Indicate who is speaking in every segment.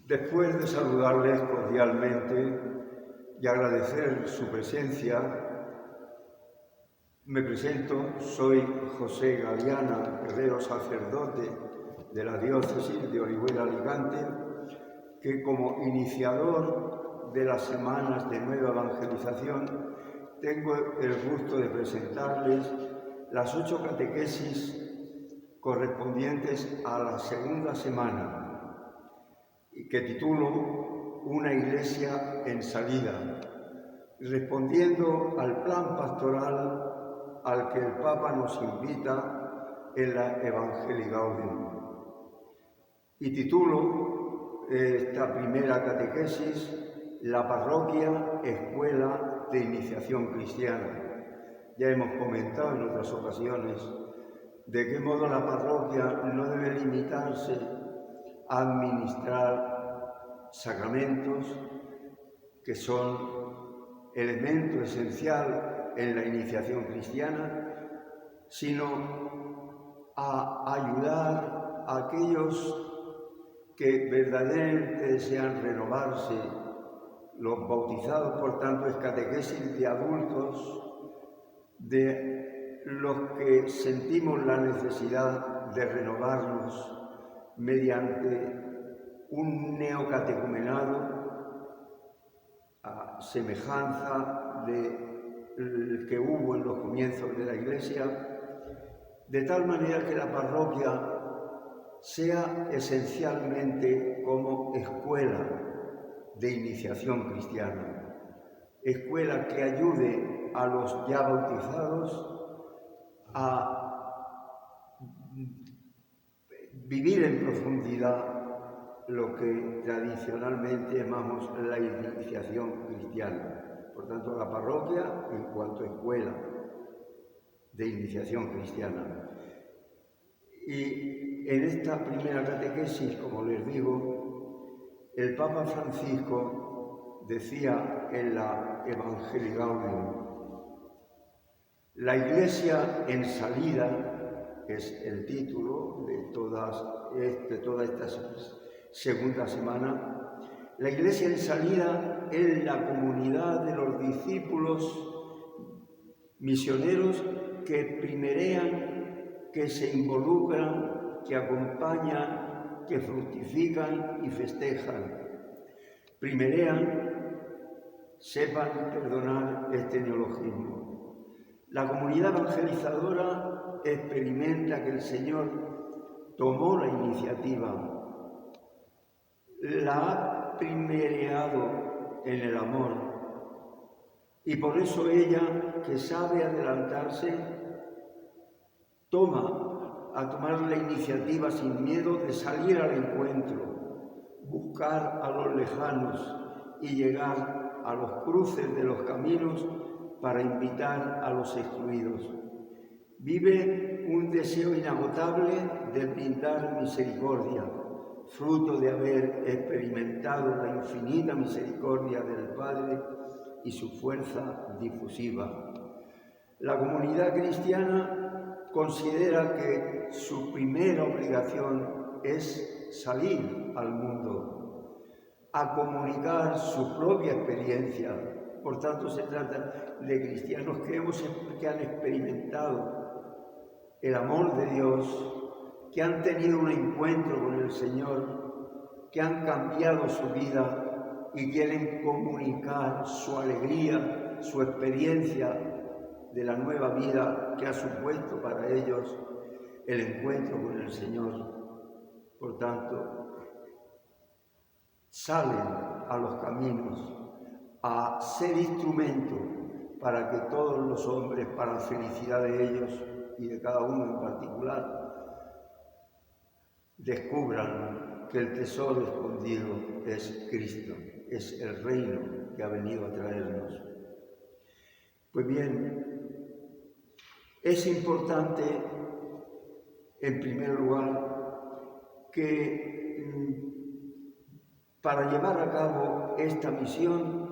Speaker 1: Después de saludarles cordialmente y agradecer su presencia, me presento, soy José Galiana Herrero, sacerdote de la diócesis de Orihuela Alicante, que como iniciador de las semanas de nueva evangelización tengo el gusto de presentarles las 8 catequesis correspondientes a la segunda semana, que titulo Una iglesia en salida, respondiendo al plan pastoral al que el Papa nos invita en la Evangelii Gaudium. Y titulo esta primera catequesis La parroquia escuela de iniciación cristiana. Ya hemos comentado en otras ocasiones de qué modo la parroquia no debe limitarse a administrar sacramentos que son elemento esencial en la iniciación cristiana, sino a ayudar a aquellos que verdaderamente desean renovarse. Los bautizados, por tanto, es catequesis de adultos, de los que sentimos la necesidad de renovarnos mediante un neocatecumenado a semejanza del que hubo en los comienzos de la Iglesia, de tal manera que la parroquia sea esencialmente como escuela de iniciación cristiana, escuela que ayude a los ya bautizados a vivir en profundidad lo que tradicionalmente llamamos la iniciación cristiana. Por tanto, la parroquia en cuanto a escuela de iniciación cristiana. Y en esta primera catequesis, como les digo, el Papa Francisco decía en la Evangelii Gaudium: la Iglesia en salida, que es el título de toda esta segunda semana. La Iglesia en salida es la comunidad de los discípulos misioneros que primerean, que se involucran, que acompañan, que fructifican y festejan. Primerean, sepan perdonar este neologismo. La comunidad evangelizadora experimenta que el Señor tomó la iniciativa, la ha primereado en el amor, y por eso ella, que sabe adelantarse, tomar la iniciativa sin miedo de salir al encuentro, buscar a los lejanos y llegar a los cruces de los caminos para invitar a los excluidos. Vive un deseo inagotable de brindar misericordia, fruto de haber experimentado la infinita misericordia del Padre y su fuerza difusiva. La comunidad cristiana considera que su primera obligación es salir al mundo, a comunicar su propia experiencia. Por tanto, se trata de cristianos que han experimentado el amor de Dios, que han tenido un encuentro con el Señor, que han cambiado su vida y quieren comunicar su alegría, su experiencia de la nueva vida que ha supuesto para ellos el encuentro con el Señor. Por tanto, salen a los caminos a ser instrumento para que todos los hombres, para la felicidad de ellos y de cada uno en particular, descubran que el tesoro escondido es Cristo, es el reino que ha venido a traernos. Pues bien, es importante, en primer lugar, que para llevar a cabo esta misión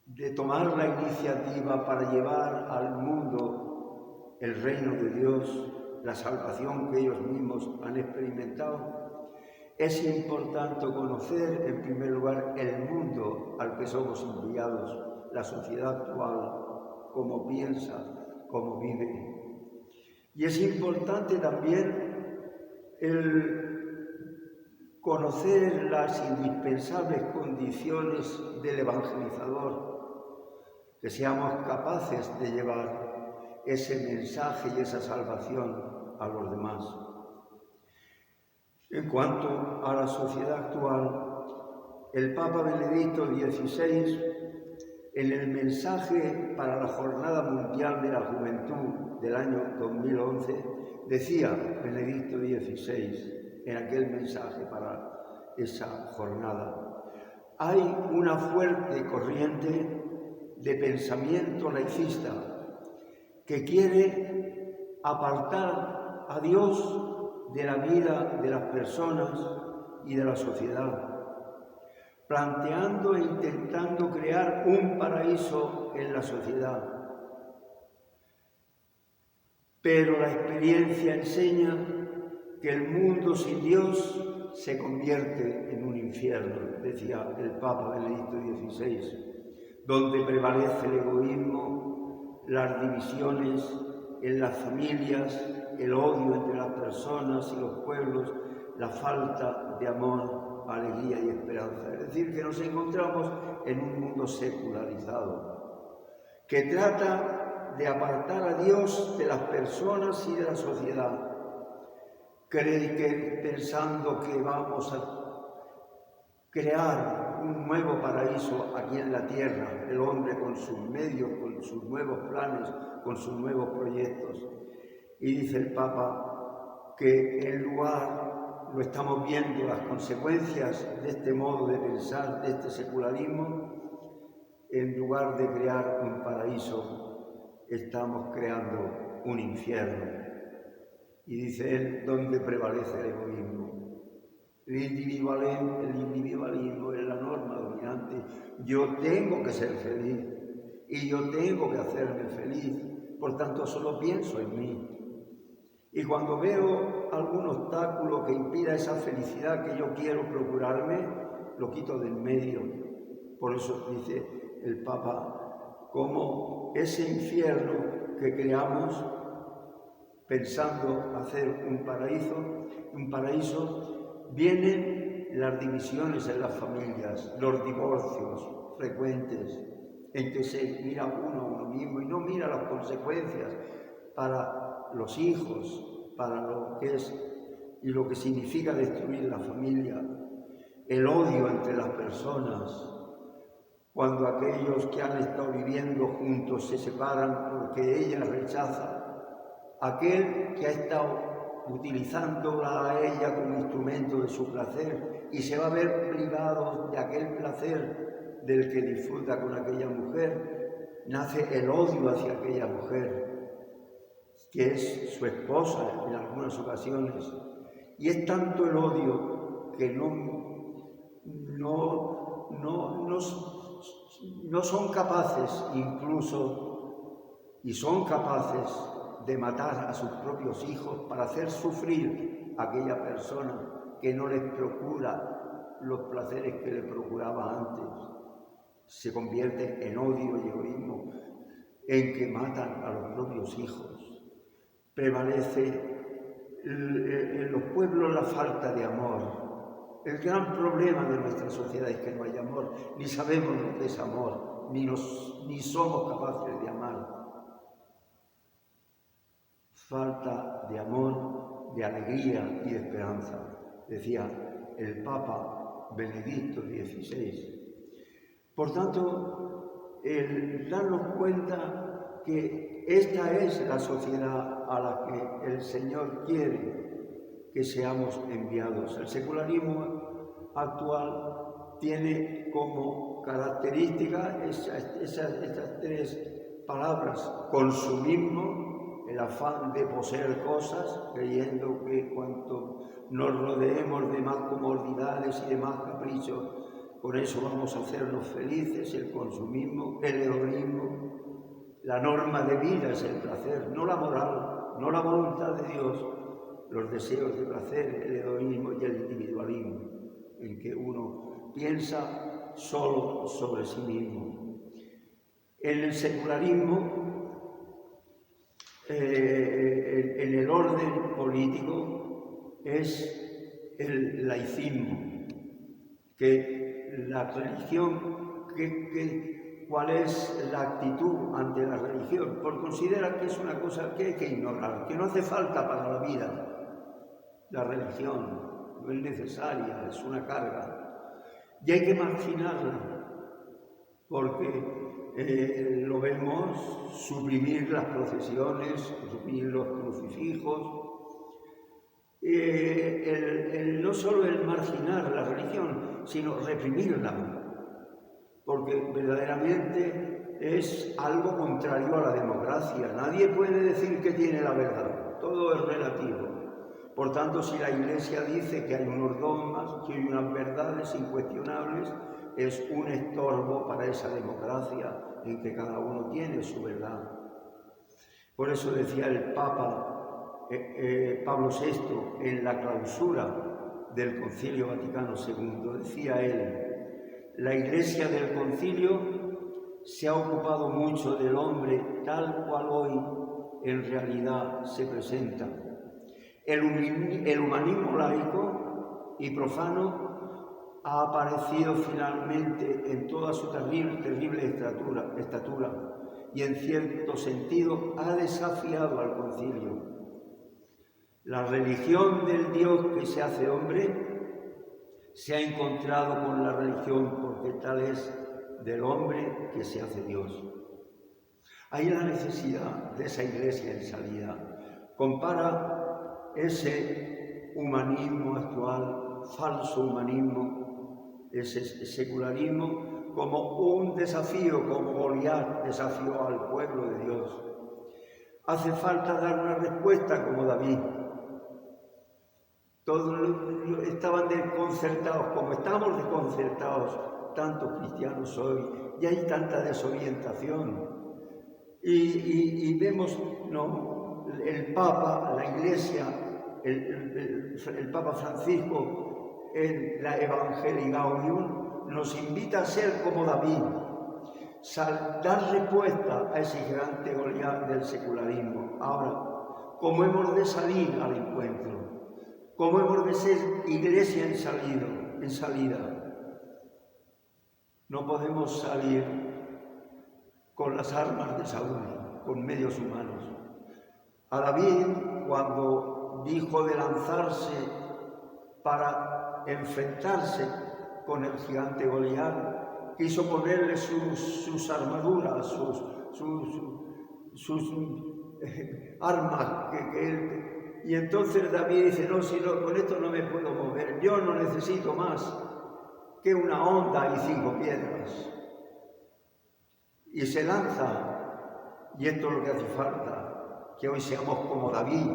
Speaker 1: de tomar la iniciativa para llevar al mundo el reino de Dios, la salvación que ellos mismos han experimentado, Es importante conocer, en primer lugar, el mundo al que somos enviados, la sociedad actual, cómo piensa, cómo vive. Y es importante también el conocer las indispensables condiciones del evangelizador, que seamos capaces de llevar ese mensaje y esa salvación a los demás. En cuanto a la sociedad actual, el Papa Benedicto XVI, en el mensaje para la Jornada Mundial de la Juventud del año 2011, decía Benedicto XVI, en aquel mensaje para esa jornada: hay una fuerte corriente de pensamiento laicista que quiere apartar a Dios de la vida de las personas y de la sociedad, planteando e intentando crear un paraíso en la sociedad. Pero la experiencia enseña que el mundo sin Dios se convierte en un infierno, decía el Papa Benedicto XVI, donde prevalece el egoísmo, las divisiones en las familias, el odio entre las personas y los pueblos, la falta de amor, alegría y esperanza. Es decir, que nos encontramos en un mundo secularizado, que trata de apartar a Dios de las personas y de la sociedad. Cree que pensando que vamos a crear un nuevo paraíso aquí en la tierra, el hombre con sus medios, con sus nuevos planes, con sus nuevos proyectos. Y dice el Papa que en lugar, lo estamos viendo, las consecuencias de este modo de pensar, de este secularismo, en lugar de crear un paraíso, estamos creando un infierno. Y dice él, donde prevalece el egoísmo. El individualismo es la norma dominante. Yo tengo que ser feliz y yo tengo que hacerme feliz, por tanto solo pienso en mí. Y cuando veo algún obstáculo que impida esa felicidad que yo quiero procurarme, lo quito del medio. Por eso dice el Papa, como ese infierno que creamos pensando hacer un paraíso, vienen las divisiones en las familias, los divorcios frecuentes, en que se mira uno a uno mismo y no mira las consecuencias para los hijos, para lo que es y lo que significa destruir la familia, el odio entre las personas, cuando aquellos que han estado viviendo juntos se separan porque ella rechaza, aquel que ha estado utilizándola a ella como instrumento de su placer y se va a ver privado de aquel placer del que disfruta con aquella mujer, nace el odio hacia aquella mujer, que es su esposa en algunas ocasiones. Y es tanto el odio que no son capaces incluso, y son capaces de matar a sus propios hijos para hacer sufrir a aquella persona que no les procura los placeres que le procuraba antes. Se convierte en odio y egoísmo, en que matan a los propios hijos. Prevalece en los pueblos la falta de amor. El gran problema de nuestra sociedad es que no hay amor, ni sabemos lo que es amor, ni somos capaces de amar. Falta de amor, de alegría y de esperanza, decía el Papa Benedicto XVI. Por tanto, el darnos cuenta que esta es la sociedad a la que el Señor quiere que seamos enviados. El secularismo actual tiene como característica esas tres palabras: consumismo, el afán de poseer cosas, creyendo que cuanto nos rodeemos de más comodidades y de más caprichos, con eso vamos a hacernos felices. El consumismo, el hedonismo. La norma de vida es el placer, no la moral, no la voluntad de Dios. los deseos de placer, el hedonismo y el individualismo, en que uno piensa solo sobre sí mismo. En el secularismo, en el orden político, es el laicismo, que la religión, ¿cuál es la actitud ante la religión? Porque considera que es una cosa que hay que ignorar, que no hace falta para la vida. La religión no es necesaria, es una carga. Y hay que marginarla, porque lo vemos suprimir las procesiones, suprimir los crucifijos. No solo el marginar la religión, sino reprimirla, porque verdaderamente es algo contrario a la democracia. Nadie puede decir que tiene la verdad, todo es relativo. Por tanto, si la Iglesia dice que hay unos dogmas, que hay unas verdades incuestionables, es un estorbo para esa democracia en que cada uno tiene su verdad. Por eso decía el Papa Pablo VI en la clausura del Concilio Vaticano II, decía él: la Iglesia del Concilio se ha ocupado mucho del hombre tal cual hoy en realidad se presenta. El humanismo laico y profano ha aparecido finalmente en toda su terrible estatura y en cierto sentido ha desafiado al concilio. La religión del Dios que se hace hombre se ha encontrado con la religión, porque tal es, del hombre que se hace Dios. Hay la necesidad de esa Iglesia en salida. Compara ese humanismo actual, falso humanismo, ese secularismo, como un desafío, como Goliat desafió al pueblo de Dios. Hace falta dar una respuesta como David. Todos estaban desconcertados, como estamos desconcertados tantos cristianos hoy, y hay tanta desorientación. Y vemos, no, el Papa, la Iglesia, el Papa Francisco en la Evangelii Gaudium nos invita a ser como David, dar respuesta a ese gigante Goliat del secularismo. Ahora, ¿cómo hemos de salir al encuentro? ¿Cómo hemos de ser Iglesia en salida? No podemos salir con las armas de Saúl, con medios humanos. A David, cuando dijo de lanzarse para enfrentarse con el gigante Goliat, quiso ponerle sus armaduras, sus armas que él... Y entonces David dice: no, con esto no me puedo mover, yo no necesito más que una honda y 5 piedras. Y se lanza, y esto es lo que hace falta, que hoy seamos como David,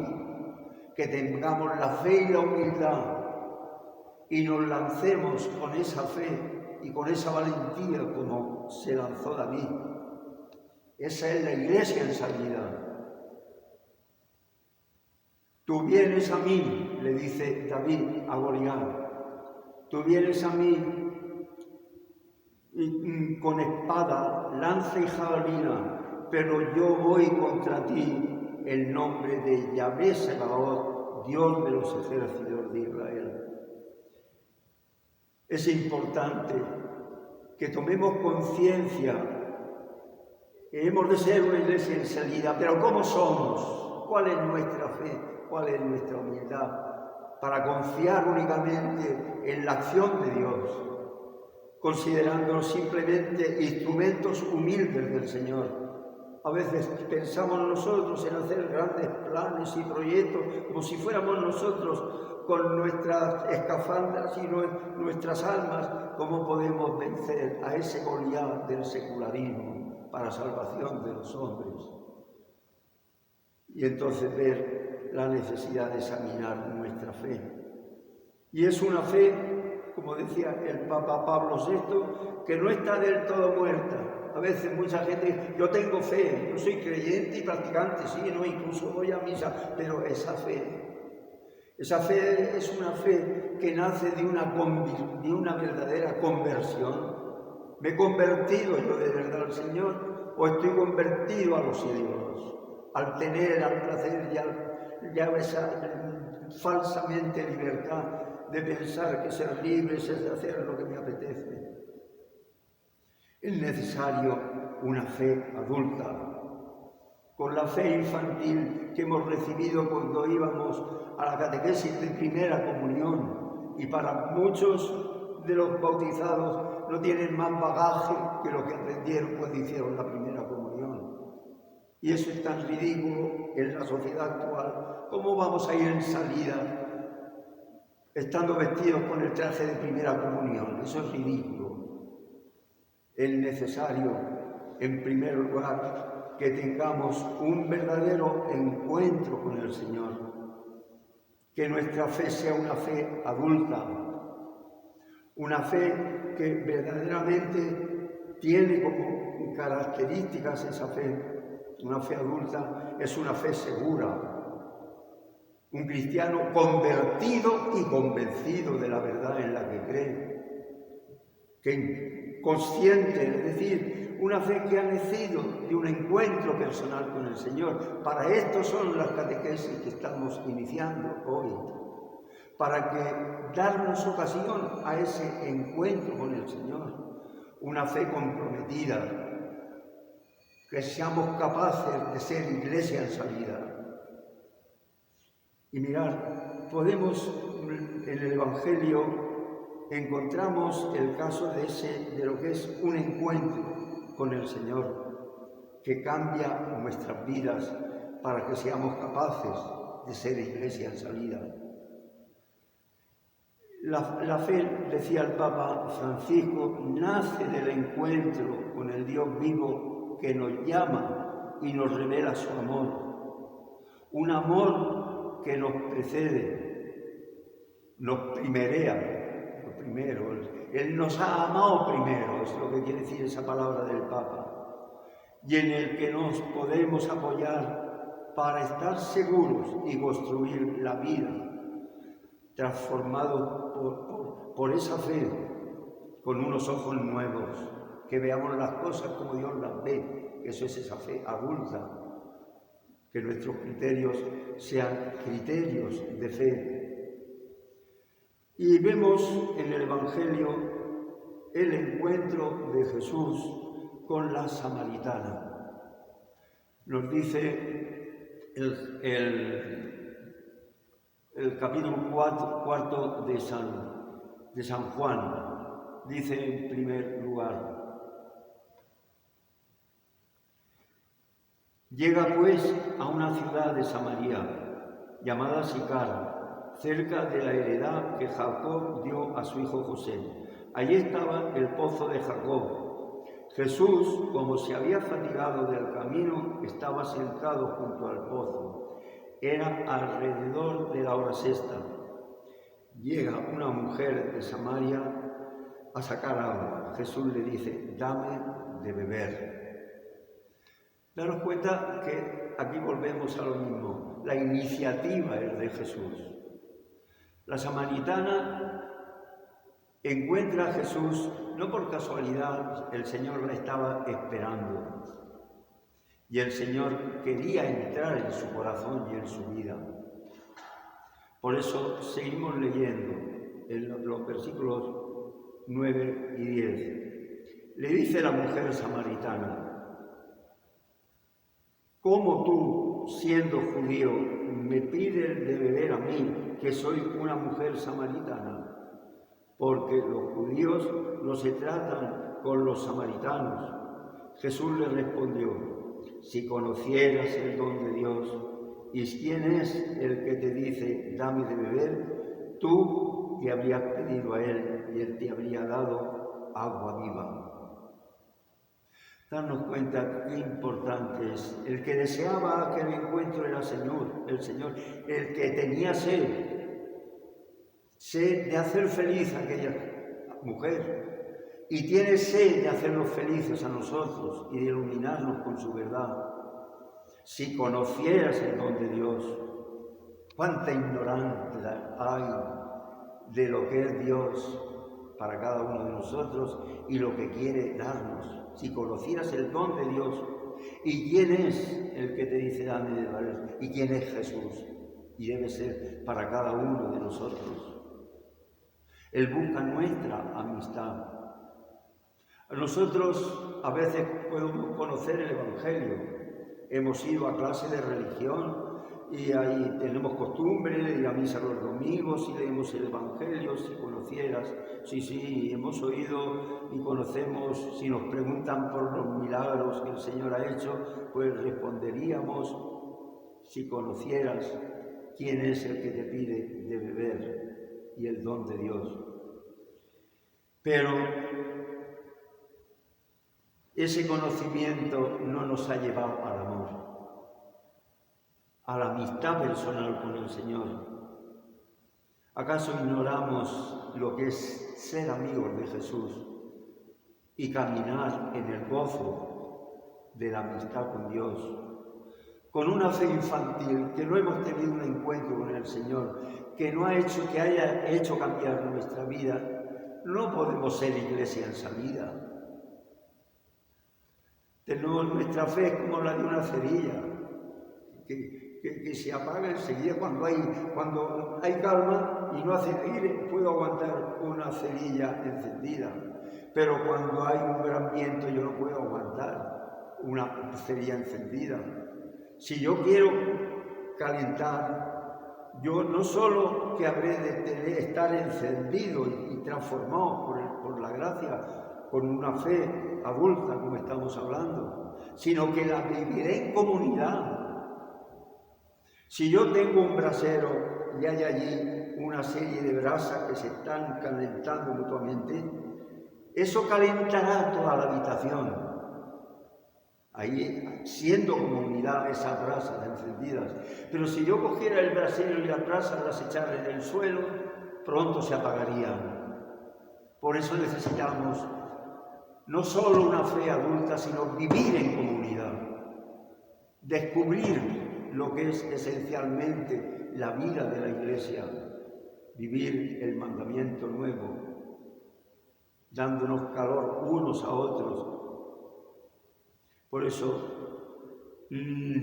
Speaker 1: que tengamos la fe y la humildad, y nos lancemos con esa fe y con esa valentía como se lanzó David. Esa es la Iglesia en salida. Tú vienes a mí, le dice David a Goliat, tú vienes a mí con espada, lanza y jabalina, pero yo voy contra ti en nombre de Yahvé Sebaot, Dios de los ejércitos de Israel. Es importante que tomemos conciencia que hemos de ser una Iglesia en salida, pero ¿cómo somos? ¿Cuál es nuestra fe? ¿Cuál es nuestra humildad? Para confiar únicamente en la acción de Dios, considerándonos simplemente instrumentos humildes del Señor. A veces pensamos nosotros en hacer grandes planes y proyectos como si fuéramos nosotros con nuestras escafandras y nuestras almas, cómo podemos vencer a ese Goliat del secularismo para salvación de los hombres. Y entonces ver la necesidad de examinar nuestra fe. Y es una fe, como decía el Papa Pablo VI, que no está del todo muerta. A veces mucha gente dice: yo tengo fe, yo soy creyente y practicante, sí, no, incluso voy a misa, pero esa fe Esa fe es una fe que nace de una verdadera conversión. ¿Me he convertido yo de verdad al Señor o estoy convertido a los ídolos? Al tener, al placer ya esa falsamente libertad de pensar que ser libres es hacer lo que me apetece. Es necesario una fe adulta. Con la fe infantil que hemos recibido cuando íbamos a la catequesis de primera comunión, y para muchos de los bautizados no tienen más bagaje que lo que aprendieron cuando hicieron la primera comunión. Y eso es tan ridículo en la sociedad actual. ¿Cómo vamos a ir en salida estando vestidos con el traje de primera comunión? Eso es ridículo. Es necesario, en primer lugar, que tengamos un verdadero encuentro con el Señor, que nuestra fe sea una fe adulta, una fe que verdaderamente tiene como características esa fe. Una fe adulta es una fe segura, un cristiano convertido y convencido de la verdad en la que cree, consciente, es decir, una fe que ha nacido de un encuentro personal con el Señor. Para esto son las catequesis que estamos iniciando hoy, para darnos ocasión a ese encuentro con el Señor. Una fe comprometida, que seamos capaces de ser iglesia en salida. Y mirad, en el Evangelio encontramos el caso de lo que es un encuentro con el Señor, que cambia nuestras vidas para que seamos capaces de ser iglesia en salida. La fe, decía el Papa Francisco, nace del encuentro con el Dios vivo que nos llama y nos revela su amor. Un amor que nos precede, nos primerea, lo primero. Él nos ha amado primero, es lo que quiere decir esa palabra del Papa, y en el que nos podemos apoyar para estar seguros y construir la vida, transformados por esa fe, con unos ojos nuevos, que veamos las cosas como Dios las ve. Eso es esa fe adulta, que nuestros criterios sean criterios de fe. Y vemos en el Evangelio el encuentro de Jesús con la samaritana. Nos dice el capítulo 4 de San Juan, dice en primer lugar: llega pues a una ciudad de Samaria llamada Sicar, cerca de la heredad que Jacob dio a su hijo José. Allí estaba el pozo de Jacob. Jesús, como se había fatigado del camino, estaba sentado junto al pozo. Era alrededor de la hora sexta. Llega una mujer de Samaria a sacar agua. Jesús le dice: dame de beber. Daros cuenta que aquí volvemos a lo mismo. La iniciativa es de Jesús. La samaritana encuentra a Jesús no por casualidad, el Señor la estaba esperando. Y el Señor quería entrar en su corazón y en su vida. Por eso seguimos leyendo en los versículos 9 y 10. Le dice la mujer samaritana: ¿cómo tú, siendo judío, me pides de beber a mí, que soy una mujer samaritana? Porque los judíos no se tratan con los samaritanos. Jesús le respondió: si conocieras el don de Dios y quién es el que te dice dame de beber, tú le habrías pedido a él y él te habría dado agua viva. Darnos cuenta qué importante es. El que deseaba aquel encuentro era el Señor, el que tenía sed de hacer feliz a aquella mujer, y tiene sed de hacernos felices a nosotros y de iluminarnos con su verdad. Si conocieras el don de Dios, Cuánta ignorancia hay de lo que es Dios para cada uno de nosotros y lo que quiere darnos. Si conocieras el don de Dios y quién es el que te dice dame de valer y quién es Jesús, y debe ser para cada uno de nosotros. Él busca nuestra amistad. Nosotros a veces podemos conocer el Evangelio. Hemos ido a clase de religión y ahí tenemos costumbre de ir a misa los domingos y leemos el Evangelio. Si conocieras, sí, hemos oído y conocemos. Si nos preguntan por los milagros que el Señor ha hecho, pues responderíamos: si conocieras quién es el que te pide de beber y el don de Dios. Pero ese conocimiento no nos ha llevado al amor, a la amistad personal con el Señor. ¿Acaso ignoramos lo que es ser amigos de Jesús y caminar en el gozo de la amistad con Dios? Con una fe infantil, que no hemos tenido un encuentro con el Señor, que no ha hecho que haya hecho cambiar nuestra vida, no podemos ser iglesia en salida. Tenemos nuestra fe es como la de una cerilla, que se apaga enseguida cuando hay calma y no hace aire. Puedo aguantar una cerilla encendida, pero cuando hay un gran viento yo no puedo aguantar una cerilla encendida. Si yo quiero calentar, yo no solo que habré de estar encendido y transformado por la gracia, con una fe adulta como estamos hablando, sino que la viviré en comunidad. Si yo tengo un brasero y hay allí una serie de brasas que se están calentando mutuamente, eso calentará toda la habitación. Ahí, siendo comunidad, esas brasas encendidas. Pero si yo cogiera el brasero y las brasas las echara en el suelo, pronto se apagarían. Por eso necesitamos no solo una fe adulta, sino vivir en comunidad. Descubrir lo que es esencialmente la vida de la Iglesia. Vivir el mandamiento nuevo, dándonos calor unos a otros. Por eso, dice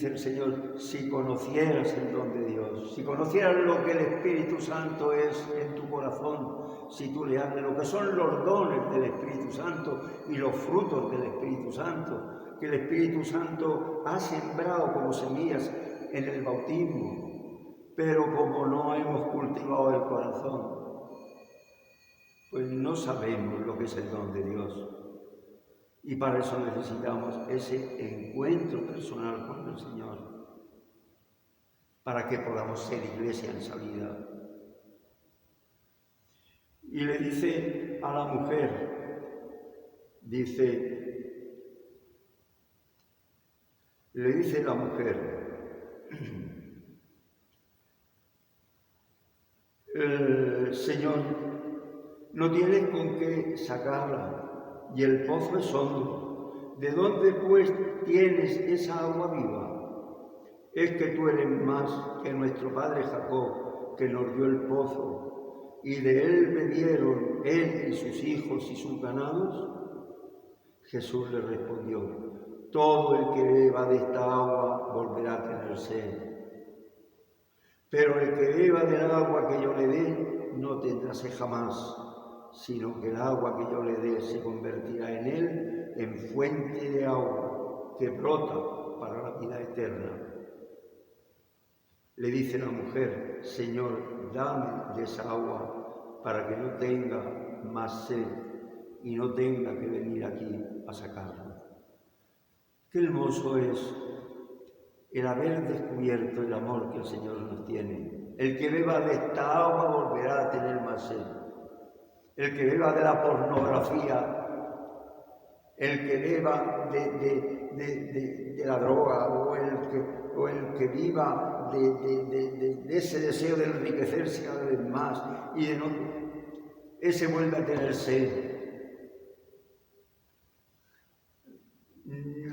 Speaker 1: el Señor, si conocieras el don de Dios, si conocieras lo que el Espíritu Santo es en tu corazón, si tú le hablas, lo que son los dones del Espíritu Santo y los frutos del Espíritu Santo, que el Espíritu Santo ha sembrado como semillas en el bautismo, pero como no hemos cultivado el corazón, pues no sabemos lo que es el don de Dios. Y para eso necesitamos ese encuentro personal con el Señor, para que podamos ser iglesia en salida. Y le dice a la mujer, le dice la mujer, Señor, no tienes con qué sacarla, y el pozo es hondo. ¿De dónde pues tienes esa agua viva? Es que tú eres más que nuestro padre Jacob, que nos dio el pozo, y de él bebieron él y sus hijos y sus ganados. Jesús le respondió, todo el que beba de esta agua volverá a tener sed. Pero el que beba del agua que yo le dé no tendrá sed jamás, sino que el agua que yo le dé se convertirá en él en fuente de agua que brota para la vida eterna. Le dice la mujer, Señor, dame de esa agua para que no tenga más sed y no tenga que venir aquí a sacarla. Qué hermoso es el haber descubierto el amor que el Señor nos tiene. El que beba de esta agua volverá a tener más sed. El que beba de la pornografía, el que beba de la droga, o el que viva de ese deseo de enriquecerse cada vez más, y ese vuelve a tener sed.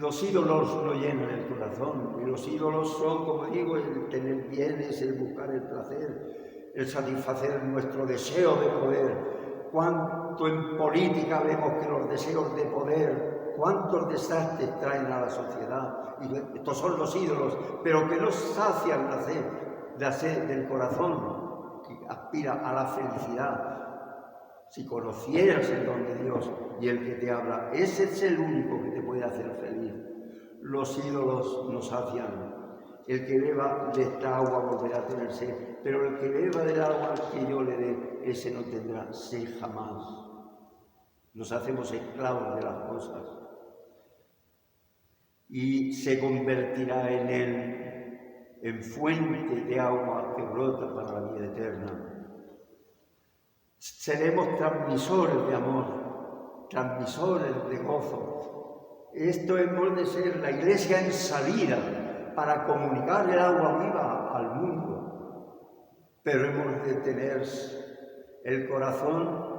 Speaker 1: Los ídolos no llenan el corazón, y los ídolos son, como digo, el tener bienes, el buscar el placer, el satisfacer nuestro deseo de poder. Cuánto en política vemos que los deseos de poder, cuántos desastres traen a la sociedad. Y estos son los ídolos, pero que no sacian la sed del corazón, que aspira a la felicidad. Si conocieras el don de Dios y el que te habla, ese es el único que te puede hacer feliz. Los ídolos nos sacian. El que beba de esta agua volverá a tener sed, pero el que beba del agua que yo le dé, ese no tendrá sed jamás. Nos hacemos esclavos de las cosas y se convertirá en él en fuente de agua que brota para la vida eterna. Seremos transmisores de amor, transmisores de gozo. Esto hemos de ser la Iglesia en salida para comunicar el agua viva al mundo. Pero hemos de tener el corazón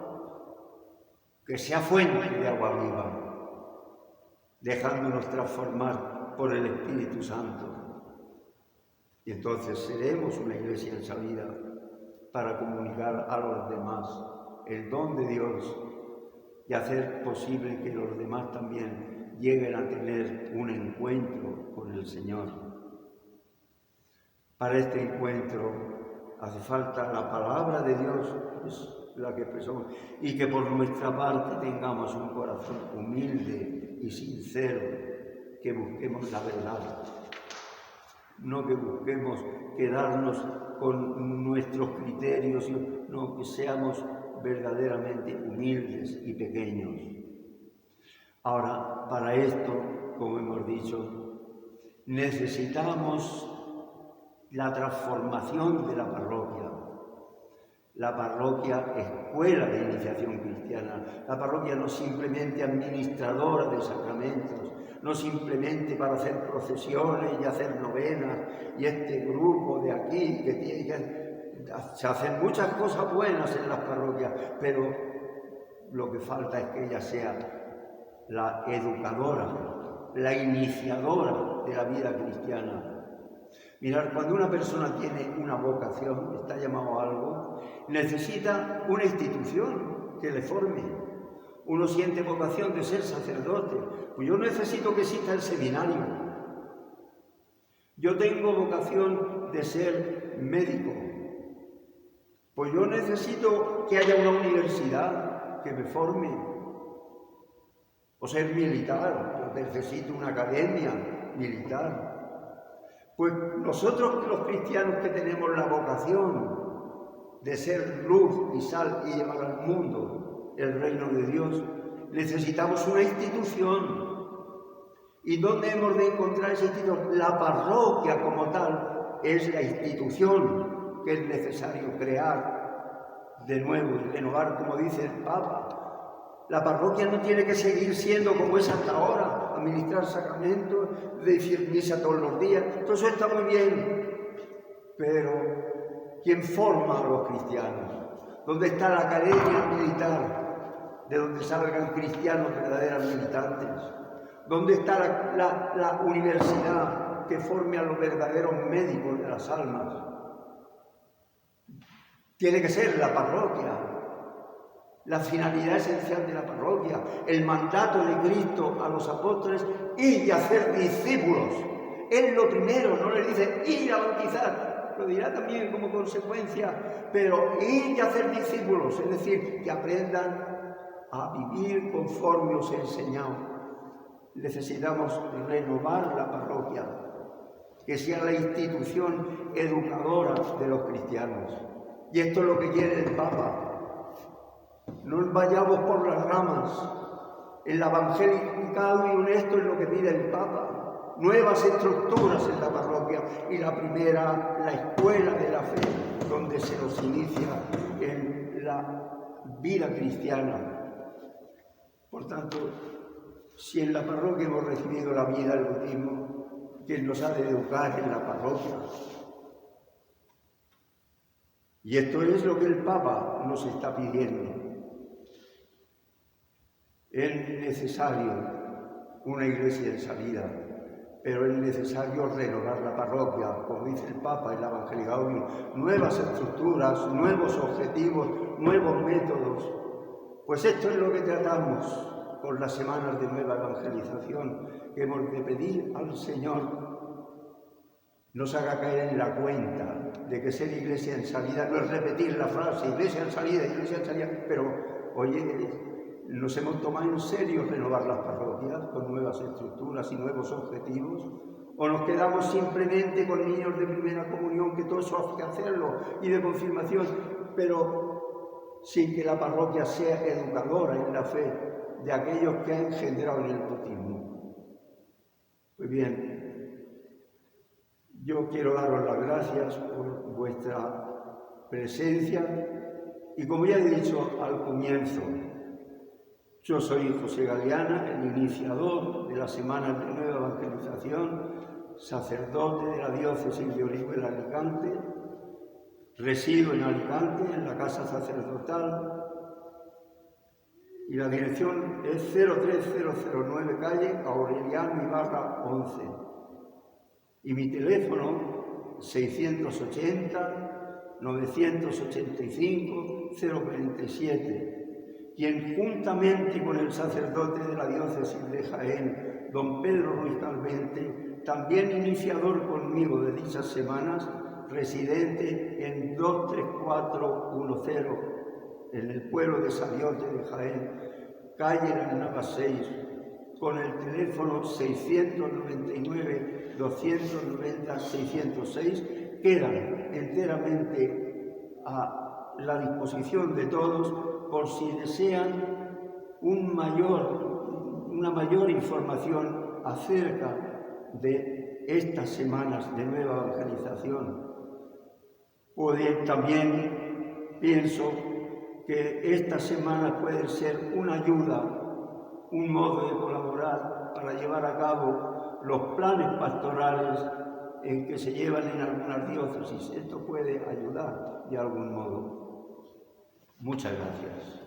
Speaker 1: que sea fuente de agua viva, dejándonos transformar por el Espíritu Santo. Y entonces seremos una Iglesia en salida para comunicar a los demás el don de Dios y hacer posible que los demás también lleguen a tener un encuentro con el Señor. Para este encuentro hace falta la palabra de Dios, es la que expresamos, y que por nuestra parte tengamos un corazón humilde y sincero, que busquemos la verdad, no que busquemos quedarnos con nuestros criterios, no, que seamos verdaderamente humildes y pequeños. Ahora, para esto, como hemos dicho, necesitamos la transformación de la parroquia. La parroquia, escuela de iniciación cristiana. La parroquia no simplemente administradora de sacramentos, no simplemente para hacer procesiones y hacer novenas, y este grupo de aquí que tiene que... Se hacen muchas cosas buenas en las parroquias, pero lo que falta es que ella sea la educadora, la iniciadora de la vida cristiana. Mirad, cuando una persona tiene una vocación, está llamado a algo, necesita una institución que le forme. Uno siente vocación de ser sacerdote, pues yo necesito que exista el seminario. Yo tengo vocación de ser médico, pues yo necesito que haya una universidad que me forme. O ser militar, yo necesito una academia militar. Pues nosotros los cristianos que tenemos la vocación de ser luz y sal y llevar al mundo el reino de Dios, necesitamos una institución. ¿Y dónde hemos de encontrar esa institución? La parroquia como tal es la institución que es necesario crear de nuevo y renovar, como dice el Papa. La parroquia no tiene que seguir siendo como es hasta ahora, administrar sacramentos, decir misa todos los días. Todo eso está muy bien, pero ¿quién forma a los cristianos? ¿Dónde está la academia militar, de donde salgan cristianos verdaderos militantes? ¿Dónde está la universidad que forme a los verdaderos médicos de las almas? Tiene que ser la parroquia. La finalidad esencial de la parroquia, el mandato de Cristo a los apóstoles, ir y hacer discípulos. Es lo primero, no les dice ir a bautizar, lo dirá también como consecuencia, pero ir y hacer discípulos, es decir, que aprendan a vivir conforme os he enseñado. Necesitamos renovar la parroquia, que sea la institución educadora de los cristianos. Y esto es lo que quiere el Papa. No vayamos por las ramas. El evangelicado y honesto es lo que pide el Papa. Nuevas estructuras en la parroquia. Y la primera, la escuela de la fe, donde se nos inicia en la vida cristiana. Por tanto, si en la parroquia hemos recibido la vida del bautismo, ¿quién nos ha de educar en la parroquia? Y esto es lo que el Papa nos está pidiendo. Es necesario una iglesia en salida, pero es necesario renovar la parroquia, como dice el Papa en la Evangelii Gaudium, nuevas estructuras, nuevos objetivos, nuevos métodos. Pues esto es lo que tratamos con las semanas de nueva evangelización, que hemos de pedir al Señor nos haga caer en la cuenta de que ser iglesia en salida no es repetir la frase iglesia en salida, pero oye, nos hemos tomado en serio renovar las parroquias con nuevas estructuras y nuevos objetivos, o nos quedamos simplemente con niños de primera comunión, que todo eso hay que hacerlo, y de confirmación, pero sin que la parroquia sea educadora en la fe de aquellos que han engendrado en el bautismo. Pues bien, yo quiero daros las gracias por vuestra presencia y, como ya he dicho al comienzo, yo soy José Galeana, el iniciador de las Semanas de Nueva Evangelización, sacerdote de la diócesis de Orihuela, Alicante, resido en Alicante, en la casa sacerdotal, y la dirección es 03009 calle Aureliano Ibarra 11. Y mi teléfono 680-985-047, quien juntamente con el sacerdote de la diócesis de Jaén, don Pedro Ruiz Calvente, también iniciador conmigo de dichas semanas, residente en 23410, en el pueblo de Sabiote de Jaén, calle La Nava 6, con el teléfono 699-290-606, quedan enteramente a la disposición de todos por si desean una mayor información acerca de estas semanas de nueva evangelización. También pienso que estas semanas pueden ser una ayuda, un modo de colaborar para llevar a cabo los planes pastorales en que se llevan en algunas diócesis. Esto puede ayudar de algún modo. Muchas gracias.